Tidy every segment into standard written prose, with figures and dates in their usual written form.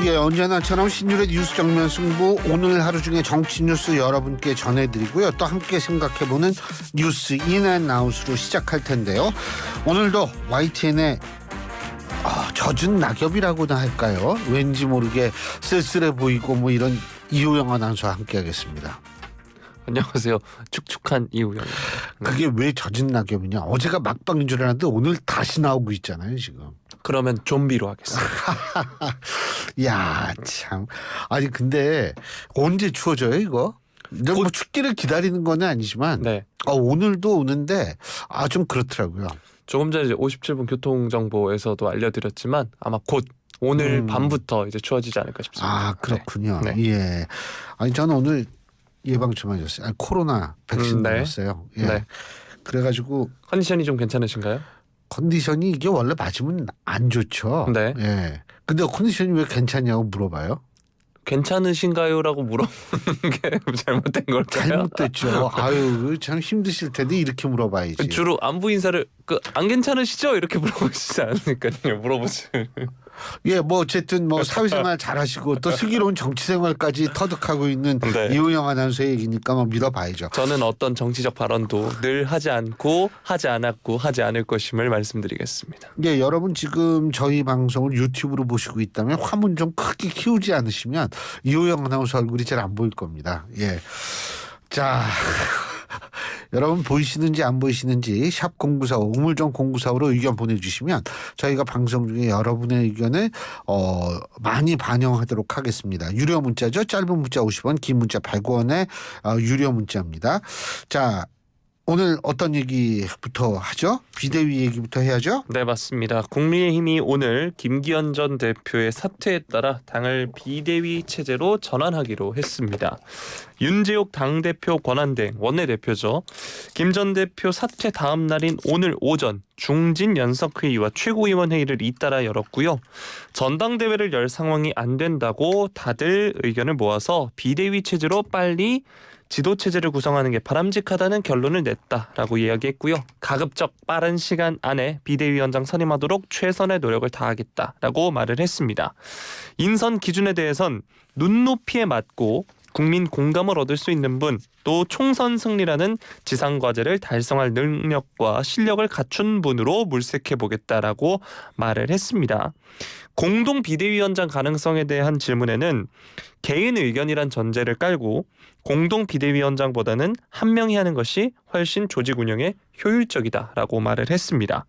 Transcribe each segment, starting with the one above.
예, 언제나처럼 신율의 뉴스 정면 승부 오늘 하루 중에 정치 뉴스 여러분께 전해드리고요. 또 함께 생각해보는 뉴스 인앤아웃으로 시작할 텐데요. 오늘도 YTN의 젖은 낙엽이라고나 할까요? 왠지 모르게 쓸쓸해 보이고 뭐 이런 이호영 아나운서와 함께하겠습니다. 안녕하세요. 축축한 이우영입니다. 그게 왜 젖은 낙엽이냐? 어제가 막방인 줄 알았는데 오늘 다시 나오고 있잖아요, 지금. 그러면 좀비로 하겠습니다. 야, 참. 아니 근데 언제 추워져요, 이거? 뭐 춥기를 기다리는 건 아니지만 네. 오늘도 오는데 좀 그렇더라고요. 조금 전에 이제 57분 교통정보에서도 알려드렸지만 아마 곧 오늘 밤부터 이제 추워지지 않을까 싶습니다. 그렇군요. 네. 예. 아니 저는 오늘 예방주 맞았어요. 코로나 백신 네. 맞았어요. 예. 네. 그래가지고 컨디션이 좀 괜찮으신가요? 컨디션이 이게 원래 맞으면 안 좋죠. 네. 예. 근데 컨디션이 왜 괜찮냐고 물어봐요. 괜찮으신가요?라고 물어보는 게 잘못된 걸까요? 잘못됐죠. 아유, 참 힘드실 텐데 이렇게 물어봐야지. 주로 안부 인사를 안 괜찮으시죠? 이렇게 물어보시지 않으니까요. 물어보지. 예, 뭐 어쨌든 뭐 사회생활 잘하시고 또 슬기로운 정치생활까지 터득하고 있는 네. 이호영 아나운서의 얘기니까 뭐 믿어봐야죠. 저는 어떤 정치적 발언도 늘 하지 않고 하지 않았고 하지 않을 것임을 말씀드리겠습니다. 예, 여러분 지금 저희 방송을 유튜브로 보시고 있다면 화면 좀 크게 키우지 않으시면 이호영 아나운서 얼굴이 잘 안 보일 겁니다. 예, 자. 여러분 보이시는지 안 보이시는지 샵 0945 우물정 0945로 의견 보내주시면 저희가 방송 중에 여러분의 의견을 많이 반영하도록 하겠습니다. 유료 문자죠. 짧은 문자 50원, 긴 문자 100원의 유료 문자입니다. 자, 오늘 어떤 얘기부터 하죠? 비대위 얘기부터 해야죠? 네, 맞습니다. 국민의힘이 오늘 김기현 전 대표의 사퇴에 따라 당을 비대위 체제로 전환하기로 했습니다. 윤재욱 당대표 권한대행 원내대표죠. 김 전 대표 사퇴 다음 날인 오늘 오전 중진연석회의와 최고위원회의를 잇따라 열었고요. 전당대회를 열 상황이 안 된다고 다들 의견을 모아서 비대위 체제로 빨리 지도체제를 구성하는 게 바람직하다는 결론을 냈다라고 이야기했고요. 가급적 빠른 시간 안에 비대위원장 선임하도록 최선의 노력을 다하겠다라고 말을 했습니다. 인선 기준에 대해선 눈높이에 맞고 국민 공감을 얻을 수 있는 분, 또 총선 승리라는 지상과제를 달성할 능력과 실력을 갖춘 분으로 물색해보겠다라고 말을 했습니다. 공동 비대위원장 가능성에 대한 질문에는 개인 의견이란 전제를 깔고 공동 비대위원장보다는 한 명이 하는 것이 훨씬 조직 운영에 효율적이다라고 말을 했습니다.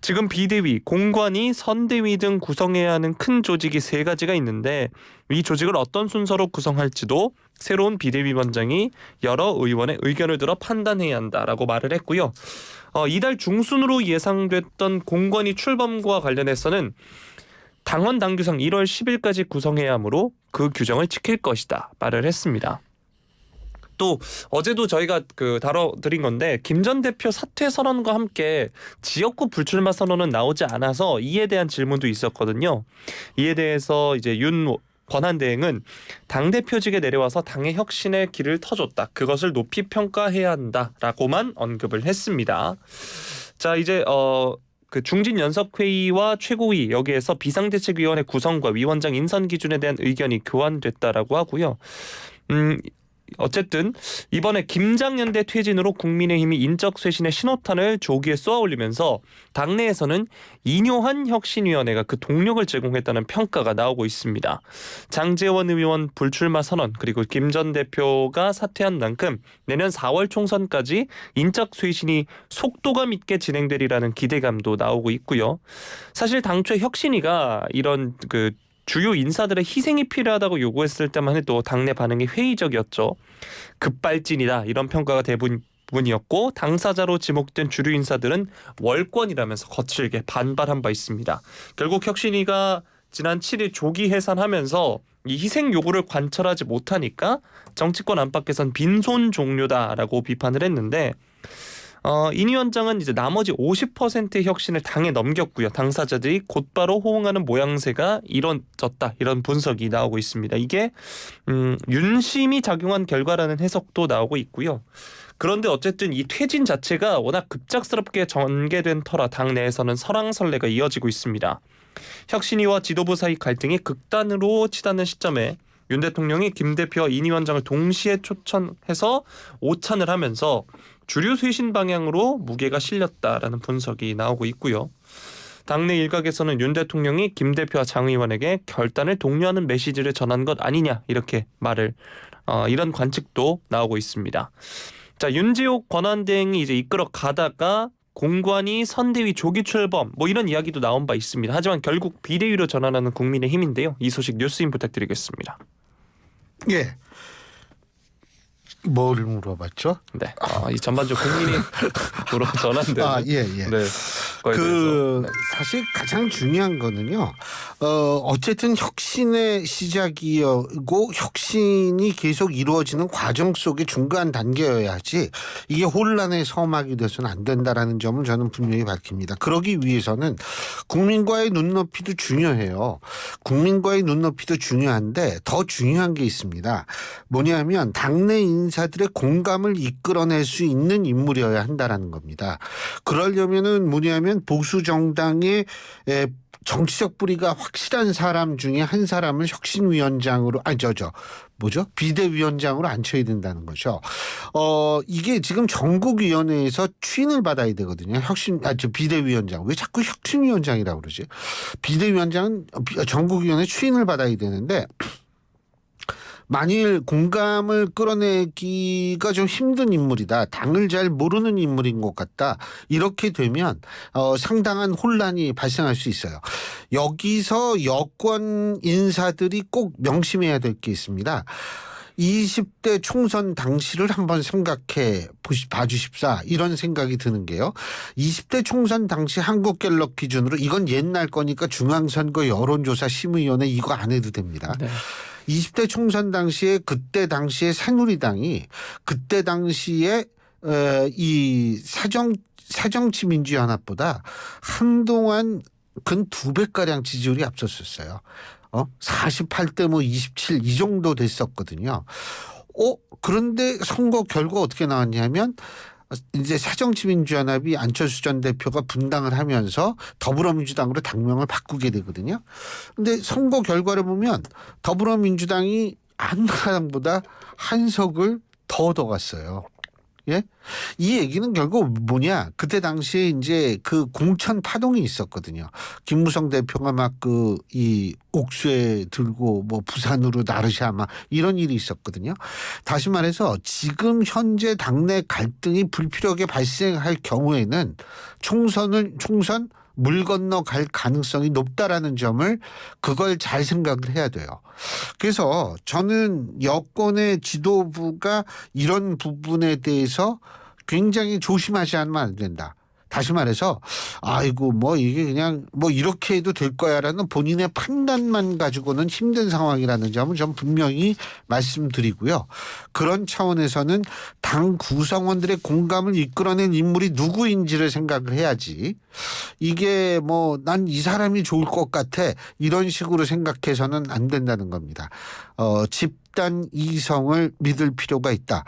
지금 비대위, 공관위, 선대위 등 구성해야 하는 큰 조직이 3가지가 있는데 이 조직을 어떤 순서로 구성할지도 새로운 비대위원장이 여러 의원의 의견을 들어 판단해야 한다라고 말을 했고요. 이달 중순으로 예상됐던 공관위 출범과 관련해서는 당원 당규상 1월 10일까지 구성해야 하므로 그 규정을 지킬 것이다 말을 했습니다. 또 어제도 저희가 다뤄드린 건데 김 전 대표 사퇴 선언과 함께 지역구 불출마 선언은 나오지 않아서 이에 대한 질문도 있었거든요. 이에 대해서 이제 윤 권한대행은 당대표직에 내려와서 당의 혁신의 길을 터줬다. 그것을 높이 평가해야 한다라고만 언급을 했습니다. 자, 이제 중진연석회의와 최고위 여기에서 비상대책위원회 구성과 위원장 인선 기준에 대한 의견이 교환됐다라고 하고요. 어쨌든 이번에 김장연대 퇴진으로 국민의힘이 인적 쇄신의 신호탄을 조기에 쏘아올리면서 당내에서는 인요한 혁신위원회가 그 동력을 제공했다는 평가가 나오고 있습니다. 장제원 의원 불출마 선언 그리고 김 전 대표가 사퇴한 만큼 내년 4월 총선까지 인적 쇄신이 속도감 있게 진행되리라는 기대감도 나오고 있고요. 사실 당초에 혁신위가 이런 주요 인사들의 희생이 필요하다고 요구했을 때만 해도 당내 반응이 회의적이었죠. 급발진이다 이런 평가가 대부분이었고 당사자로 지목된 주류 인사들은 월권이라면서 거칠게 반발한 바 있습니다. 결국 혁신위가 지난 7일 조기 해산하면서 이 희생 요구를 관철하지 못하니까 정치권 안팎에선 빈손 종료다라고 비판을 했는데 인 위원장은 이제 나머지 50%의 혁신을 당에 넘겼고요. 당사자들이 곧바로 호응하는 모양새가 이뤄졌다. 이런 분석이 나오고 있습니다. 이게 윤심이 작용한 결과라는 해석도 나오고 있고요. 그런데 어쨌든 이 퇴진 자체가 워낙 급작스럽게 전개된 터라 당내에서는 설왕설래가 이어지고 있습니다. 혁신위와 지도부 사이 갈등이 극단으로 치닫는 시점에 윤 대통령이 김 대표와 인 위원장을 동시에 초청해서 오찬을 하면서 주류 쇄신 방향으로 무게가 실렸다라는 분석이 나오고 있고요. 당내 일각에서는 윤 대통령이 김 대표와 장 의원에게 결단을 독려하는 메시지를 전한 것 아니냐 이렇게 이런 관측도 나오고 있습니다. 자, 윤지옥 권한대행이 이제 이끌어 가다가 공관위 선대위 조기 출범 이런 이야기도 나온 바 있습니다. 하지만 결국 비대위로 전환하는 국민의힘인데요. 이 소식 뉴스인 부탁드리겠습니다. 예. 뭘 물어봤죠? 네. 이 전반적으로 국민의힘으로 전환되는. 예. 네. 거에 대해서. 네. 사실 가장 중요한 거는요. 어쨌든 혁신의 시작이고 혁신이 계속 이루어지는 과정 속의 중간 단계여야지 이게 혼란의 서막이 돼서는 안 된다라는 점을 저는 분명히 밝힙니다. 그러기 위해서는 국민과의 눈높이도 중요해요. 국민과의 눈높이도 중요한데 더 중요한 게 있습니다. 뭐냐면 당내 인사들의 공감을 이끌어낼 수 있는 인물이어야 한다라는 겁니다. 그러려면은 뭐냐면 보수 정당의 정치적 뿌리가 확실한 사람 중에 한 사람을 혁신위원장으로 비대위원장으로 앉혀야 된다는 거죠. 이게 지금 전국위원회에서 추인을 받아야 되거든요. 비대위원장. 왜 자꾸 혁신위원장이라고 그러지? 비대위원장은 전국위원회 추인을 받아야 되는데 만일 공감을 끌어내기가 좀 힘든 인물이다. 당을 잘 모르는 인물인 것 같다. 이렇게 되면 상당한 혼란이 발생할 수 있어요. 여기서 여권 인사들이 꼭 명심해야 될 게 있습니다. 20대 총선 당시를 한번 생각해 봐주십사 이런 생각이 드는 게요. 20대 총선 당시 한국갤럽 기준으로 이건 옛날 거니까 중앙선거 여론조사 심의위원회 이거 안 해도 됩니다. 네. 20대 총선 당시에 그때 당시에 새누리당이 그때 당시에 이 새정치민주연합보다 한동안 근 2배가량 지지율이 앞섰었어요. 48대 27 이 정도 됐었거든요. 그런데 선거 결과 어떻게 나왔냐면 이제 새정치민주연합이 안철수 전 대표가 분당을 하면서 더불어민주당으로 당명을 바꾸게 되거든요. 근데 선거 결과를 보면 더불어민주당이 한나라당보다 한 석을 더 얻어갔어요. 예? 이 얘기는 결국 뭐냐? 그때 당시에 이제 그 공천 파동이 있었거든요. 김무성 대표가 막 이 옥수에 들고 부산으로 나르샤 막 이런 일이 있었거든요. 다시 말해서 지금 현재 당내 갈등이 불필요하게 발생할 경우에는 총선 물 건너 갈 가능성이 높다라는 점을 그걸 잘 생각을 해야 돼요. 그래서 저는 여권의 지도부가 이런 부분에 대해서 굉장히 조심하지 않으면 안 된다. 다시 말해서 이게 그냥 이렇게 해도 될 거야라는 본인의 판단만 가지고는 힘든 상황이라는 점을 좀 분명히 말씀드리고요. 그런 차원에서는 당 구성원들의 공감을 이끌어낸 인물이 누구인지를 생각을 해야지 이게 난 이 사람이 좋을 것 같아 이런 식으로 생각해서는 안 된다는 겁니다. 집단 이성을 믿을 필요가 있다.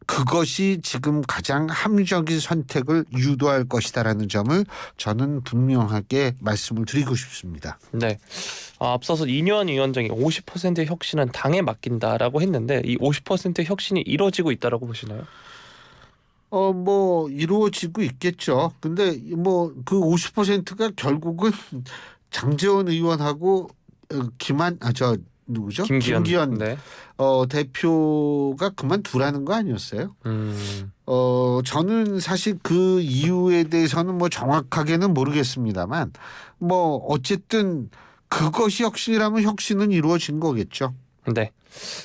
그것이 지금 가장 합리적인 선택을 유도할 것이다라는 점을 저는 분명하게 말씀을 드리고 싶습니다. 네. 앞서서 이뇨한 위원장이 50%의 혁신은 당에 맡긴다라고 했는데 이 50%의 혁신이 이루어지고 있다라고 보시나요? 이루어지고 있겠죠. 근데 그 50%가 결국은 장제원 의원하고 김기현 네. 대표가 그만두라는 거 아니었어요? 저는 사실 그 이유에 대해서는 정확하게는 모르겠습니다만 어쨌든 그것이 혁신이라면 혁신은 이루어진 거겠죠. 네.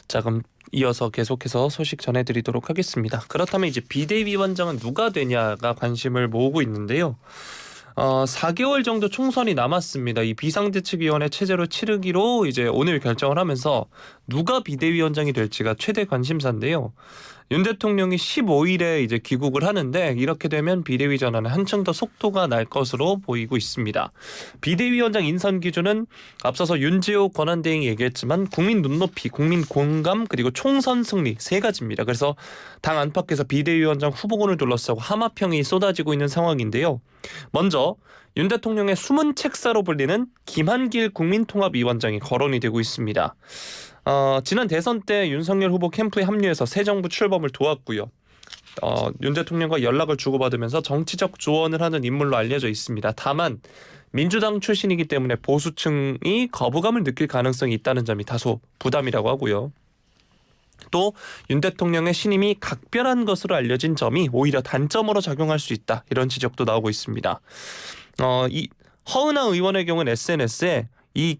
자, 그럼 이어서 계속해서 소식 전해드리도록 하겠습니다. 그렇다면 이제 비대위원장은 누가 되냐가 관심을 모으고 있는데요. 4개월 정도 총선이 남았습니다. 이 비상대책위원회 체제로 치르기로 이제 오늘 결정을 하면서 누가 비대위원장이 될지가 최대 관심사인데요. 윤 대통령이 15일에 이제 귀국을 하는데 이렇게 되면 비대위 전환에 한층 더 속도가 날 것으로 보이고 있습니다. 비대위원장 인선 기준은 앞서서 윤지옥 권한대행이 얘기했지만 국민 눈높이, 국민 공감 그리고 총선 승리 세 가지입니다. 그래서 당 안팎에서 비대위원장 후보군을 둘러싸고 하마평이 쏟아지고 있는 상황인데요. 먼저 윤 대통령의 숨은 책사로 불리는 김한길 국민통합위원장이 거론이 되고 있습니다. 지난 대선 때 윤석열 후보 캠프에 합류해서 새 정부 출범을 도왔고요. 윤 대통령과 연락을 주고받으면서 정치적 조언을 하는 인물로 알려져 있습니다. 다만 민주당 출신이기 때문에 보수층이 거부감을 느낄 가능성이 있다는 점이 다소 부담이라고 하고요. 또 윤 대통령의 신임이 각별한 것으로 알려진 점이 오히려 단점으로 작용할 수 있다. 이런 지적도 나오고 있습니다. 이 허은하 의원의 경우는 SNS에 이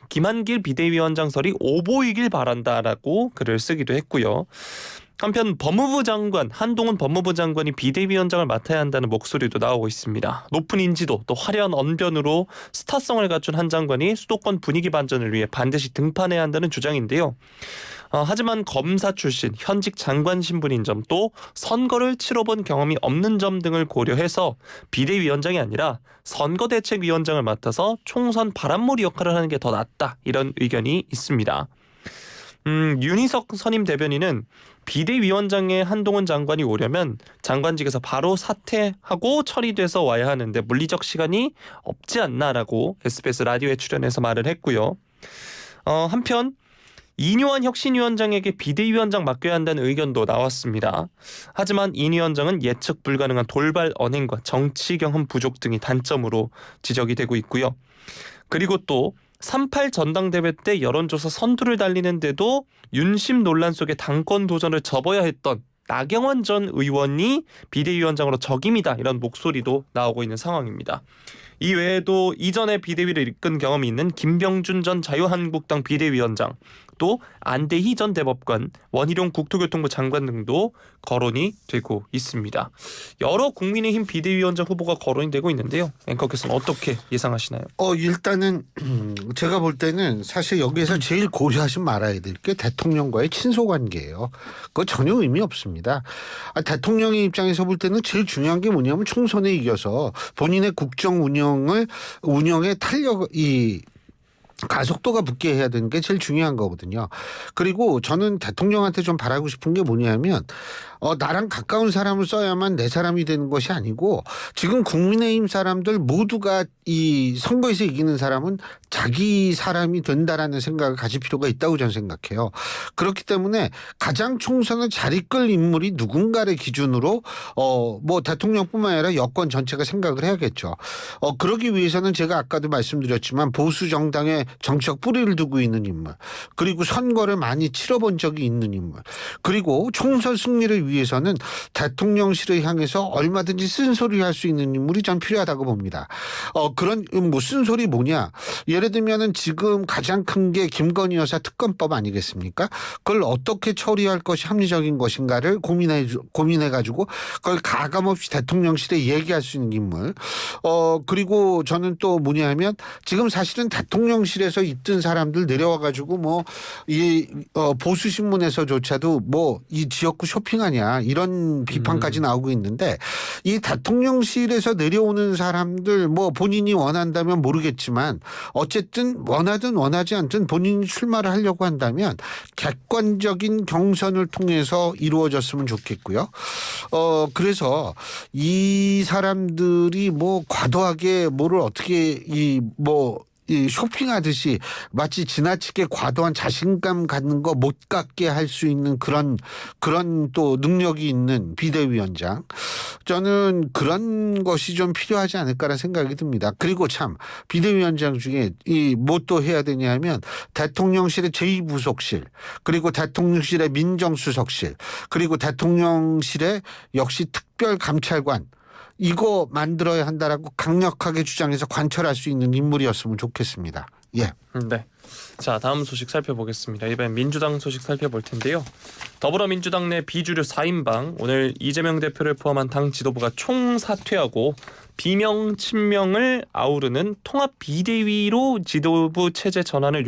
김한길 비대위원장설이 오보이길 바란다라고 글을 쓰기도 했고요. 한편 법무부 장관, 한동훈 법무부 장관이 비대위원장을 맡아야 한다는 목소리도 나오고 있습니다. 높은 인지도 또 화려한 언변으로 스타성을 갖춘 한 장관이 수도권 분위기 반전을 위해 반드시 등판해야 한다는 주장인데요. 하지만 검사 출신, 현직 장관 신분인 점, 또 선거를 치러본 경험이 없는 점 등을 고려해서 비대위원장이 아니라 선거대책위원장을 맡아서 총선 바람몰이 역할을 하는 게 더 낫다. 이런 의견이 있습니다. 윤희석 선임 대변인은 비대위원장에 한동훈 장관이 오려면 장관직에서 바로 사퇴하고 처리돼서 와야 하는데 물리적 시간이 없지 않나라고 SBS 라디오에 출연해서 말을 했고요. 한편 이뇨한 혁신위원장에게 비대위원장 맡겨야 한다는 의견도 나왔습니다. 하지만 이 위원장은 예측 불가능한 돌발 언행과 정치 경험 부족 등이 단점으로 지적이 되고 있고요. 그리고 또 3.8 전당대회 때 여론조사 선두를 달리는데도 윤심 논란 속에 당권 도전을 접어야 했던 나경원 전 의원이 비대위원장으로 적임이다. 이런 목소리도 나오고 있는 상황입니다. 이 외에도 이전에 비대위를 이끈 경험이 있는 김병준 전 자유한국당 비대위원장, 또 안대희 전 대법관, 원희룡 국토교통부 장관 등도 거론이 되고 있습니다. 여러 국민의힘 비대위원장 후보가 거론이 되고 있는데요. 앵커께서는 어떻게 예상하시나요? 일단은 제가 볼 때는 사실 여기에서 제일 고려하지 말아야 될 게 대통령과의 친소 관계예요. 그거 전혀 의미 없습니다. 대통령의 입장에서 볼 때는 제일 중요한 게 뭐냐면 총선에 이겨서 본인의 국정 운영에 탄력이 가속도가 붙게 해야 되는 게 제일 중요한 거거든요. 그리고 저는 대통령한테 좀 바라고 싶은 게 뭐냐면 나랑 가까운 사람을 써야만 내 사람이 되는 것이 아니고 지금 국민의힘 사람들 모두가 이 선거에서 이기는 사람은 자기 사람이 된다라는 생각을 가질 필요가 있다고 저는 생각해요. 그렇기 때문에 가장 총선을 잘 이끌 인물이 누군가를 기준으로 뭐 대통령뿐만 아니라 여권 전체가 생각을 해야겠죠. 그러기 위해서는 제가 아까도 말씀드렸지만 보수 정당의 정치적 뿌리를 두고 있는 인물, 그리고 선거를 많이 치러본 적이 있는 인물, 그리고 총선 승리를 위해서는 대통령실을 향해서 얼마든지 쓴소리 할 수 있는 인물이 전 필요하다고 봅니다. 그런 뭐 쓴소리 뭐냐? 예를 들면은 지금 가장 큰 게 김건희 여사 특검법 아니겠습니까? 그걸 어떻게 처리할 것이 합리적인 것인가를 고민해가지고 그걸 가감없이 대통령실에 얘기할 수 있는 인물. 그리고 저는 또 뭐냐면 지금 사실은 대통령실에서 있던 사람들 내려와가지고 뭐 이 보수 신문에서조차도 뭐 이 지역구 쇼핑하냐 이런 비판까지 나오고 있는데 이 대통령실에서 내려오는 사람들 뭐 본인이 원한다면 모르겠지만 어쨌든 원하든 원하지 않든 본인이 출마를 하려고 한다면 객관적인 경선을 통해서 이루어졌으면 좋겠고요. 그래서 이 사람들이 뭐 과도하게 뭐를 어떻게 이 쇼핑하듯이 마치 지나치게 과도한 자신감 갖는 거 못 갖게 할 수 있는 그런 또 능력이 있는 비대위원장, 저는 그런 것이 좀 필요하지 않을까라는 생각이 듭니다. 그리고 참 비대위원장 중에 이 뭐 또 해야 되냐 하면 대통령실의 제2부속실, 그리고 대통령실의 민정수석실, 그리고 대통령실의 역시 특별감찰관, 이거 만들어야 한다라고 강력하게 주장해서 관철할 수 있는 인물이었으면 좋겠습니다. 예. 네. 자, 다음 소식 살펴보겠습니다. 이번엔 민주당 소식 살펴볼 텐데요. 더불어민주당 내 비주류 4인방, 오늘 이재명 대표를 포함한 당 지도부가 총사퇴하고 비명 친명을 아우르는 통합 비대위로 지도부 체제 전환할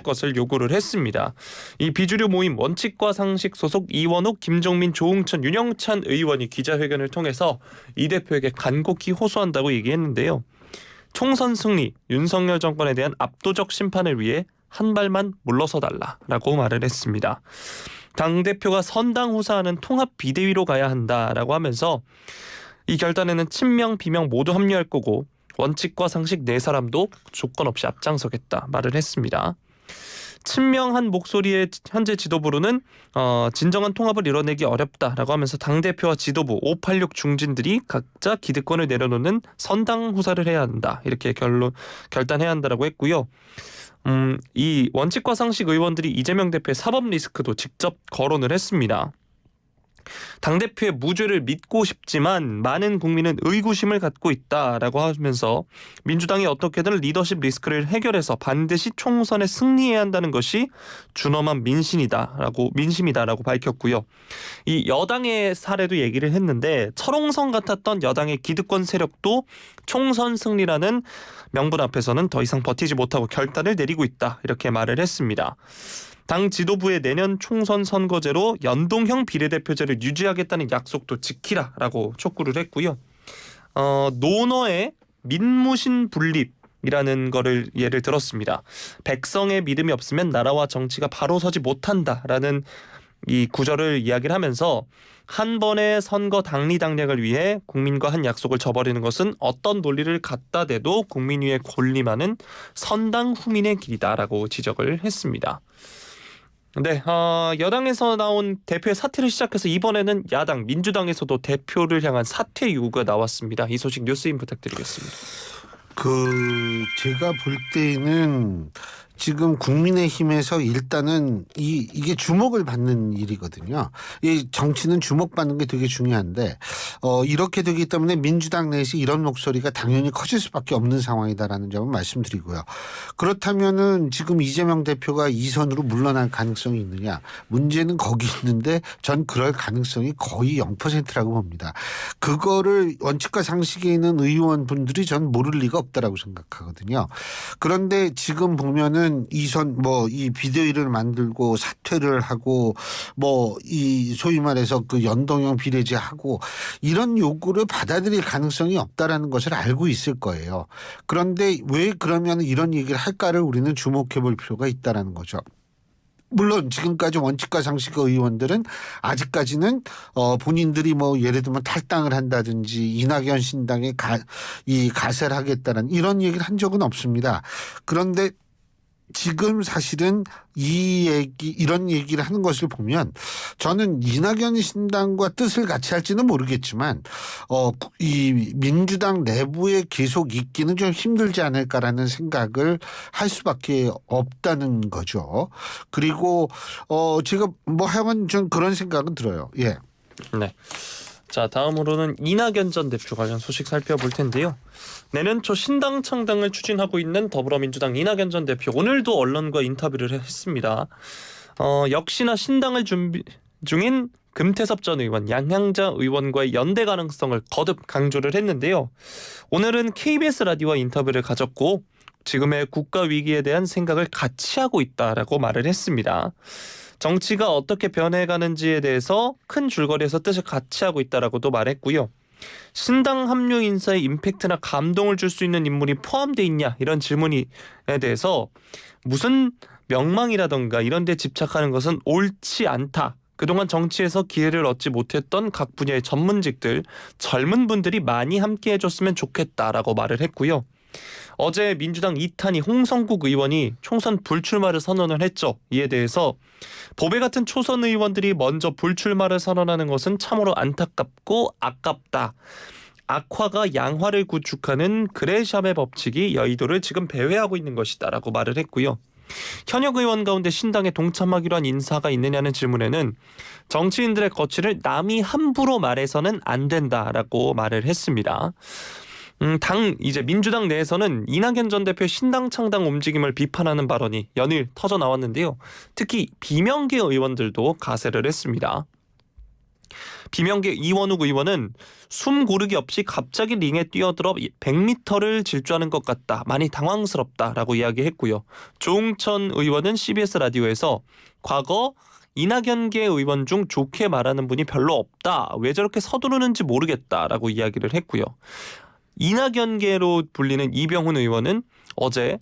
것을 요구를 했습니다. 이 비주류 모임 원칙과 상식 소속 이원욱, 김종민, 조응천, 윤영찬 의원이 기자회견을 통해서 이 대표에게 간곡히 호소한다고 얘기했는데요. 총선 승리, 윤석열 정권에 대한 압도적 심판을 위해 한 발만 물러서 달라라고 말을 했습니다. 당대표가 선당후사하는 통합 비대위로 가야 한다라고 하면서 이 결단에는 친명, 비명 모두 합류할 거고 원칙과 상식 네 사람도 조건 없이 앞장서겠다 말을 했습니다. 친명한 목소리의 현재 지도부로는 진정한 통합을 이뤄내기 어렵다라고 하면서 당대표와 지도부 586 중진들이 각자 기득권을 내려놓는 선당 후사를 해야 한다. 이렇게 결단해야 한다라고 했고요. 이 원칙과 상식 의원들이 이재명 대표의 사법 리스크도 직접 거론을 했습니다. 당대표의 무죄를 믿고 싶지만 많은 국민은 의구심을 갖고 있다라고 하면서 민주당이 어떻게든 리더십 리스크를 해결해서 반드시 총선에 승리해야 한다는 것이 준엄한 민심이다라고 밝혔고요. 이 여당의 사례도 얘기를 했는데 철옹성 같았던 여당의 기득권 세력도 총선 승리라는 명분 앞에서는 더 이상 버티지 못하고 결단을 내리고 있다 이렇게 말을 했습니다. 당 지도부의 내년 총선 선거제로 연동형 비례대표제를 유지하겠다는 약속도 지키라라고 촉구를 했고요. 논어의 민무신 분립이라는 거를 예를 들었습니다. 백성의 믿음이 없으면 나라와 정치가 바로 서지 못한다라는 이 구절을 이야기를 하면서 한 번의 선거 당리당략을 위해 국민과 한 약속을 저버리는 것은 어떤 논리를 갖다 대도 국민 위에 군림하는 선당 후민의 길이다라고 지적을 했습니다. 네, 여당에서 나온 대표의 사퇴를 시작해서 이번에는 야당 민주당에서도 대표를 향한 사퇴 요구가 나왔습니다. 이 소식 뉴스인 부탁드리겠습니다. 제가 볼 때는 지금 국민의힘에서 일단은 이게 주목을 받는 일이거든요. 이 정치는 주목받는 게 되게 중요한데 이렇게 되기 때문에 민주당 내에서 이런 목소리가 당연히 커질 수밖에 없는 상황이다라는 점을 말씀드리고요. 그렇다면은 지금 이재명 대표가 2선으로 물러날 가능성이 있느냐? 문제는 거기 있는데 전 그럴 가능성이 거의 0%라고 봅니다. 그거를 원칙과 상식에 있는 의원분들이 전 모를 리가 없다라고 생각하거든요. 그런데 지금 보면은 이 비대위를 만들고 사퇴를 하고 이 소위 말해서 그 연동형 비례제 하고 이런 요구를 받아들일 가능성이 없다라는 것을 알고 있을 거예요. 그런데 왜 그러면 이런 얘기를 할까를 우리는 주목해 볼 필요가 있다라는 거죠. 물론 지금까지 원칙과 상식 의원들은 아직까지는 본인들이 예를 들면 탈당을 한다든지 이낙연 신당에 가세를 하겠다는 이런 얘기를 한 적은 없습니다. 그런데 지금 사실은 이런 얘기를 하는 것을 보면 저는 이낙연 신당과 뜻을 같이 할지는 모르겠지만 이 민주당 내부에 계속 있기는 좀 힘들지 않을까라는 생각을 할 수밖에 없다는 거죠. 그리고 제가 하여간 좀 그런 생각은 들어요. 예. 네. 자, 다음으로는 이낙연 전 대표 관련 소식 살펴볼 텐데요. 내년 초 신당 창당을 추진하고 있는 더불어민주당 이낙연 전 대표 오늘도 언론과 인터뷰를 했습니다. 역시나 신당을 준비 중인 금태섭 전 의원, 양향자 의원과의 연대 가능성을 거듭 강조를 했는데요. 오늘은 KBS 라디오와 인터뷰를 가졌고 지금의 국가 위기에 대한 생각을 같이 하고 있다라고 말을 했습니다. 정치가 어떻게 변해가는지에 대해서 큰 줄거리에서 뜻을 같이 하고 있다라고도 말했고요. 신당 합류 인사의 임팩트나 감동을 줄 수 있는 인물이 포함되어 있냐 이런 질문에 대해서 무슨 명망이라던가 이런 데 집착하는 것은 옳지 않다. 그동안 정치에서 기회를 얻지 못했던 각 분야의 전문직들, 젊은 분들이 많이 함께 해줬으면 좋겠다라고 말을 했고요. 어제 민주당 2탄이 홍성국 의원이 총선 불출마를 선언을 했죠. 이에 대해서 보배 같은 초선 의원들이 먼저 불출마를 선언하는 것은 참으로 안타깝고 아깝다. 악화가 양화를 구축하는 그레샴의 법칙이 여의도를 지금 배회하고 있는 것이다라고 말을 했고요. 현역 의원 가운데 신당에 동참하기로 한 인사가 있느냐는 질문에는 정치인들의 거취를 남이 함부로 말해서는 안 된다라고 말을 했습니다. 이제 민주당 내에서는 이낙연 전 대표의 신당 창당 움직임을 비판하는 발언이 연일 터져 나왔는데요. 특히 비명계 의원들도 가세를 했습니다. 비명계 이원욱 의원은 숨 고르기 없이 갑자기 링에 뛰어들어 100m를 질주하는 것 같다. 많이 당황스럽다라고 이야기했고요. 조응천 의원은 CBS 라디오에서 과거 이낙연계 의원 중 좋게 말하는 분이 별로 없다. 왜 저렇게 서두르는지 모르겠다라고 이야기를 했고요. 이낙연계로 불리는 이병훈 의원은 어제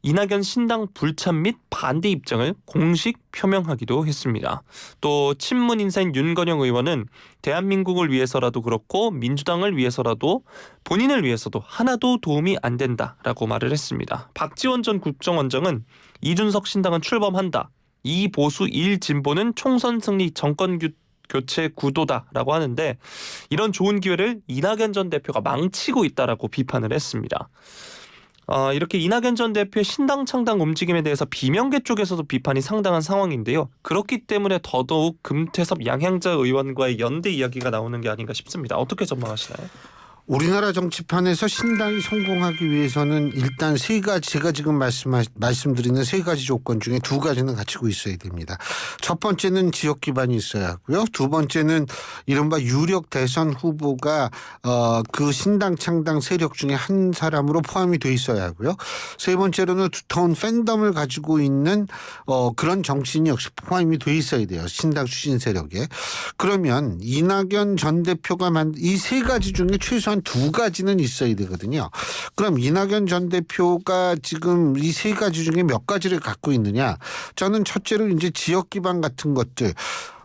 이낙연 신당 불참 및 반대 입장을 공식 표명하기도 했습니다. 또 친문 인사인 윤건영 의원은 대한민국을 위해서라도 그렇고 민주당을 위해서라도 본인을 위해서도 하나도 도움이 안 된다라고 말을 했습니다. 박지원 전 국정원장은 이준석 신당은 출범한다. 이 보수 1 진보는 총선 승리 정권 교체 구도다라고 하는데 이런 좋은 기회를 이낙연 전 대표가 망치고 있다라고 비판을 했습니다. 이렇게 이낙연 전 대표의 신당 창당 움직임에 대해서 비명계 쪽에서도 비판이 상당한 상황인데요. 그렇기 때문에 더더욱 금태섭 양향자 의원과의 연대 이야기가 나오는 게 아닌가 싶습니다. 어떻게 전망하시나요? 우리나라 정치판에서 신당이 성공하기 위해서는 일단 세 가지, 제가 지금 말씀드리는 세 가지 조건 중에 두 가지는 갖추고 있어야 됩니다. 첫 번째는 지역 기반이 있어야 하고요. 두 번째는 이른바 유력 대선 후보가 그 신당 창당 세력 중에 한 사람으로 포함이 돼 있어야 하고요. 세 번째로는 두터운 팬덤을 가지고 있는 그런 정치인이 역시 포함이 돼 있어야 돼요. 신당 추진 세력에. 그러면 이낙연 전 대표가 이 세 가지 중에 최소한 두 가지는 있어야 되거든요. 그럼 이낙연 전 대표가 지금 이 세 가지 중에 몇 가지를 갖고 있느냐? 저는 첫째로 이제 지역 기반 같은 것들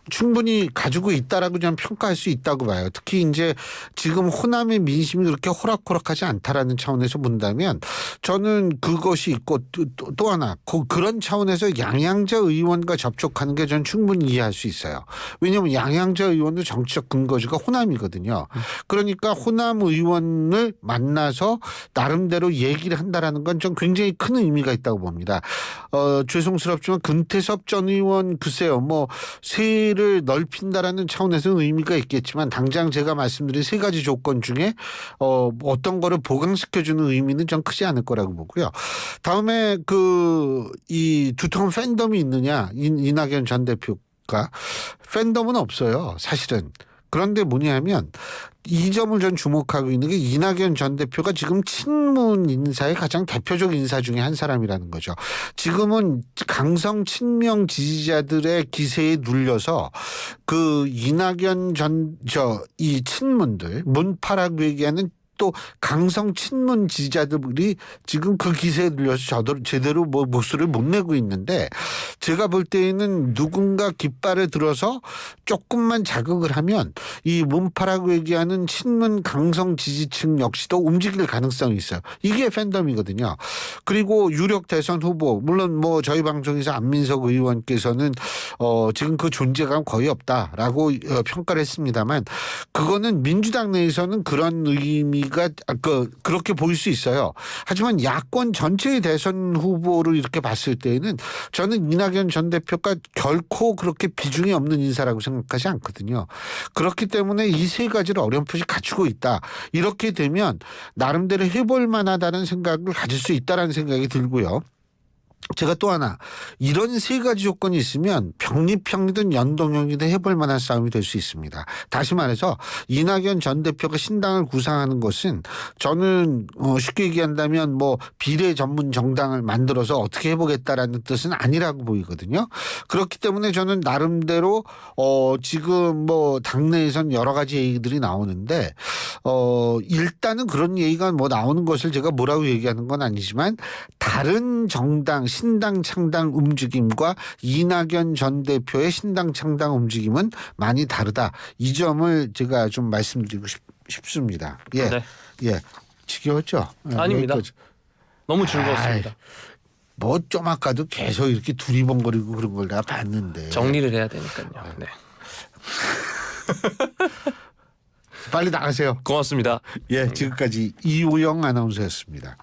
충분히 가지고 있다라고 저는 평가할 수 있다고 봐요. 특히 이제 지금 호남의 민심이 그렇게 호락호락하지 않다라는 차원에서 본다면 저는 그것이 있고 또 하나 그런 차원에서 양양자 의원과 접촉하는 게 저는 충분히 이해할 수 있어요. 왜냐하면 양양자 의원의 정치적 근거지가 호남이거든요. 그러니까 호남 의원을 만나서 나름대로 얘기를 한다라는 건 좀 굉장히 큰 의미가 있다고 봅니다. 죄송스럽지만 금태섭 전 의원 글쎄요 뭐 세를 넓힌다라는 차원에서는 의미가 있겠지만 당장 제가 말씀드린 세 가지 조건 중에 어떤 거를 보강시켜주는 의미는 좀 크지 않을 거라고 보고요. 다음에 이 두터운 팬덤이 있느냐 이낙연 전 대표가 팬덤은 없어요 사실은. 그런데 뭐냐면 이 점을 전 주목하고 있는 게 이낙연 전 대표가 지금 친문 인사의 가장 대표적 인사 중에 한 사람이라는 거죠. 지금은 강성 친명 지지자들의 기세에 눌려서 이낙연 이 친문들 문파라고 얘기하는 또 강성 친문 지지자들이 지금 그 기세에 눌려서 제대로 목소리를 못 내고 있는데 제가 볼 때에는 누군가 깃발을 들어서 조금만 자극을 하면 이 문파라고 얘기하는 친문 강성 지지층 역시도 움직일 가능성이 있어요. 이게 팬덤이거든요. 그리고 유력 대선 후보 물론 뭐 저희 방송에서 안민석 의원께서는 지금 그 존재감 거의 없다라고 평가를 했습니다만 그거는 민주당 내에서는 그런 의미가 그렇게 보일 수 있어요. 하지만 야권 전체의 대선 후보를 이렇게 봤을 때에는 저는 이낙연 전 대표가 결코 그렇게 비중이 없는 인사라고 생각하지 않거든요. 그렇기 때문에 이 세 가지를 어렴풋이 갖추고 있다. 이렇게 되면 나름대로 해볼 만하다는 생각을 가질 수 있다는 생각이 들고요. 제가 또 하나 이런 세 가지 조건이 있으면 병립형이든 연동형이든 해볼 만한 싸움이 될 수 있습니다. 다시 말해서 이낙연 전 대표가 신당을 구상하는 것은 저는 쉽게 얘기한다면 뭐 비례 전문 정당을 만들어서 어떻게 해보겠다라는 뜻은 아니라고 보이거든요. 그렇기 때문에 저는 나름대로 지금 뭐 당내에선 여러 가지 얘기들이 나오는데 일단은 그런 얘기가 뭐 나오는 것을 제가 뭐라고 얘기하는 건 아니지만 다른 정당 신당 창당 움직임과 이낙연 전 대표의 신당 창당 움직임은 많이 다르다. 이 점을 제가 좀 말씀드리고 싶습니다. 예, 네. 예, 지겨웠죠? 아닙니다. 여기까지. 너무 즐거웠습니다. 뭐 좀 아까도 계속 이렇게 두리번거리고 그런 걸 내가 봤는데 정리를 해야 되니까요. 네. 빨리 나가세요. 고맙습니다. 예, 지금까지 이우영 아나운서였습니다.